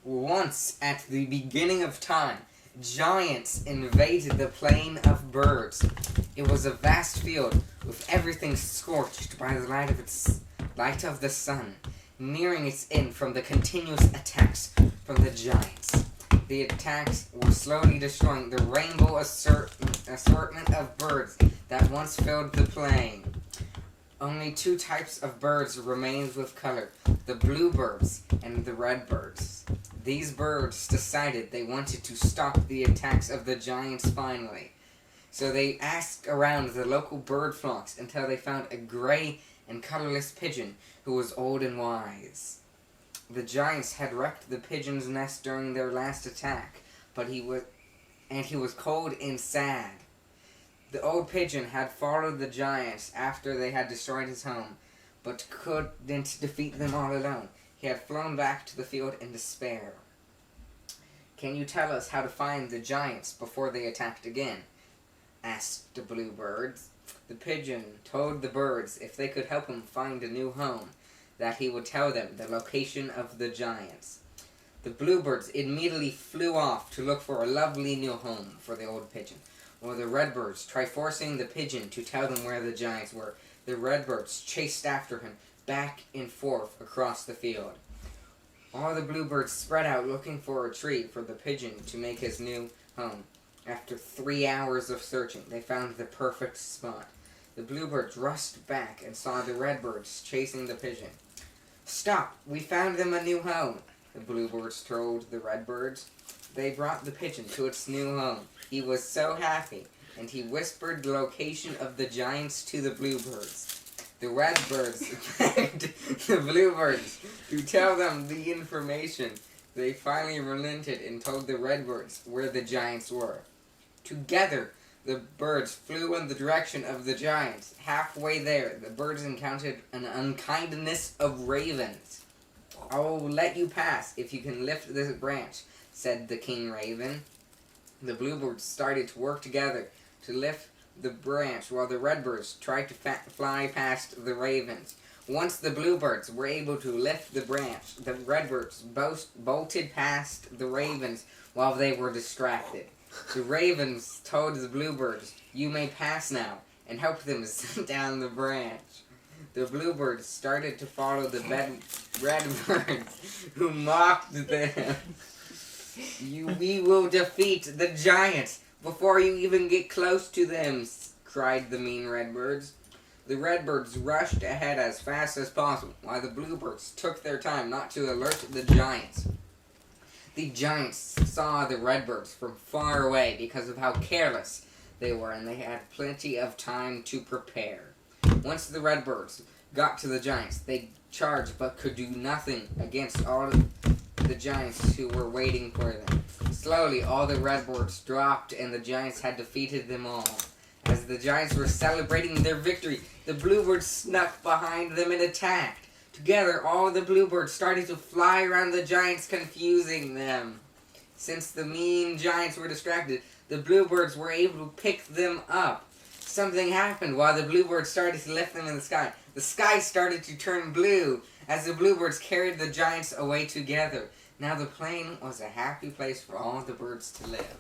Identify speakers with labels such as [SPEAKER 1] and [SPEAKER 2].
[SPEAKER 1] Once, at the beginning of time, giants invaded the plain of birds. It was a vast field, with everything scorched by the light of the sun, nearing its end from the continuous attacks from the giants. The attacks were slowly destroying the rainbow assortment of birds that once filled the plain. Only two types of birds remained with color, the bluebirds and the redbirds. These birds decided they wanted to stop the attacks of the giants finally. So they asked around the local bird flocks until they found a gray and colorless pigeon who was old and wise. The giants had wrecked the pigeon's nest during their last attack, but he was cold and sad. The old pigeon had followed the giants after they had destroyed his home, but couldn't defeat them all alone. He had flown back to the field in despair. "Can you tell us how to find the giants before they attacked again?" asked the bluebirds. The pigeon told the birds if they could help him find a new home, that he would tell them the location of the giants. The bluebirds immediately flew off to look for a lovely new home for the old pigeon, while the redbirds tried forcing the pigeon to tell them where the giants were. The redbirds chased after him back and forth across the field. All the bluebirds spread out looking for a tree for the pigeon to make his new home. After 3 hours of searching, they found the perfect spot. The bluebirds rushed back and saw the redbirds chasing the pigeon. "Stop! We found them a new home," the bluebirds told the redbirds. They brought the pigeon to its new home. He was so happy, and he whispered the location of the giants to the bluebirds. The redbirds begged the bluebirds to tell them the information. They finally relented and told the redbirds where the giants were. Together, the birds flew in the direction of the giants. Halfway there, the birds encountered an unkindness of ravens. "I will let you pass if you can lift this branch," said the king raven. The bluebirds started to work together to lift the branch while the redbirds tried to fly past the ravens. Once the bluebirds were able to lift the branch, the redbirds bolted past the ravens while they were distracted. The ravens told the bluebirds, "You may pass now," and helped them set down the branch. The bluebirds started to follow the redbirds, who mocked them. We will defeat the giants before you even get close to them," cried the mean redbirds. The redbirds rushed ahead as fast as possible, while the bluebirds took their time not to alert the giants. The giants saw the redbirds from far away because of how careless they were, and they had plenty of time to prepare. Once the redbirds got to the giants, they charged but could do nothing against all the giants who were waiting for them. Slowly, all the redbirds dropped, and the giants had defeated them all. As the giants were celebrating their victory, the bluebirds snuck behind them and attacked. Together, all the bluebirds started to fly around the giants, confusing them. Since the mean giants were distracted, the bluebirds were able to pick them up. Something happened while the bluebirds started to lift them in the sky. The sky started to turn blue as the bluebirds carried the giants away together. Now the plain was a happy place for all the birds to live.